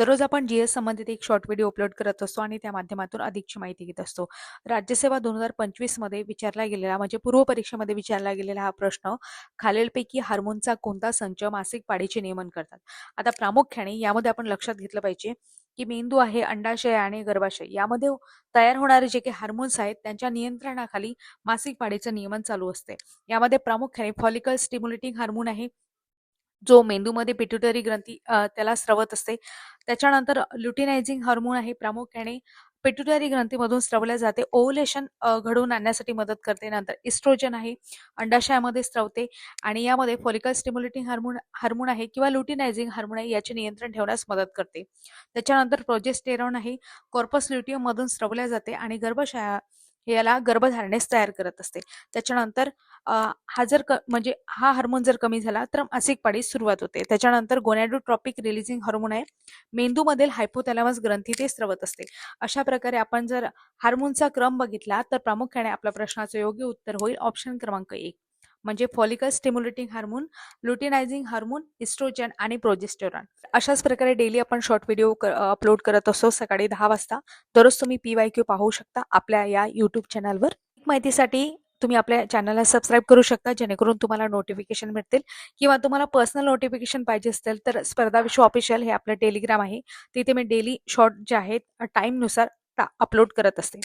दररोज आपण जीएस संबंधित एक शॉर्ट व्हिडिओ अपलोड करत असतो आणि त्या माध्यमातून अधिकची माहिती घेत असतो. राज्यसेवा 2025 मध्ये विचारला गेलेला म्हणजे पूर्व परीक्षेमध्ये विचारला गेलेला हा प्रश्न, खालीलपैकी हार्मोनचा कोणता संच मासिक पाळीचे नियमन करतात. आता प्रामुख्याने यामध्ये आपण लक्षात घेतलं पाहिजे की मेंदू आहे, अंडाशय आणि गर्भाशय यामध्ये तयार होणारे जे काही हार्मोन्स आहेत त्यांच्या नियंत्रणाखाली मासिक पाळीचं नियमन चालू असते. यामध्ये प्रामुख्याने फॉलिकल स्टिम्युलेटिंग हार्मोन आहे, जो मेंदूमध्ये पिट्युटरी ग्रंथी त्याला स्रवत असते. त्याच्यानंतर ल्युटिनायझिंग हार्मोन आहे, प्रामुख्याने पिट्युटरी ग्रंथीमधून स्रवल्या जाते. ओव्हुलेशन घडवून आणण्यासाठी मदत करते. नंतर इस्ट्रोजन आहे, अंडाशयामध्ये स्रवते आणि यामध्ये फॉलिकल स्टिम्युलेटिंग हार्मोन हार्मोन आहे किंवा ल्युटिनायझिंग हार्मोन आहे, याचे नियंत्रण ठेवण्यास मदत करते. त्याच्यानंतर प्रोजेस्टेरॉन आहे, कॉर्पस ल्युटियम मधून स्रवल्या जाते आणि गर्भाशया याला गर्भधारणेस तयार करत असते. त्याच्यानंतर हा जर म्हणजे हा हार्मोन जर कमी झाला तर मासिक पाळीस सुरुवात होते. त्याच्यानंतर गोनॅडोट्रॉपिक रिलीजिंग हार्मोन आहे, मेंदूमधील हायपोथॅलॅमस ग्रंथी ते स्रवत असते. अशा प्रकारे आपण जर हार्मोनचा क्रम बघितला तर प्रामुख्याने आपल्या प्रश्नाचं योग्य उत्तर होईल ऑप्शन क्रमांक 1 म्हणजे follicle stimulating hormone, luteinizing hormone, estrogen आणि प्रोजेस्टेरॉन. अशाच प्रकारे डेली आपण शॉर्ट व्हिडिओ अपलोड करत असतो सकाळी 10 वाजता. दररोज तुम्ही PYQ पाहू शकता आपल्या या YouTube चॅनलवर. माहितीसाठी तुम्ही आपल्या चॅनलला सबस्क्राईब करू शकता, जेणेकरून तुम्हाला नोटिफिकेशन मिळतील. किंवा तुम्हाला पर्सनल नोटिफिकेशन पाहिजे असतील तर स्पर्धा विश्व ऑफिशियल हे आपलं टेलिग्राम आहे, तिथे मी डेली शॉर्ट जे आहेत टाईमनुसार अपलोड करत असते.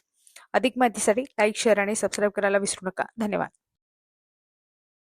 अधिक माहितीसाठी लाईक, शेअर आणि सबस्क्राईब करायला विसरू नका. धन्यवाद.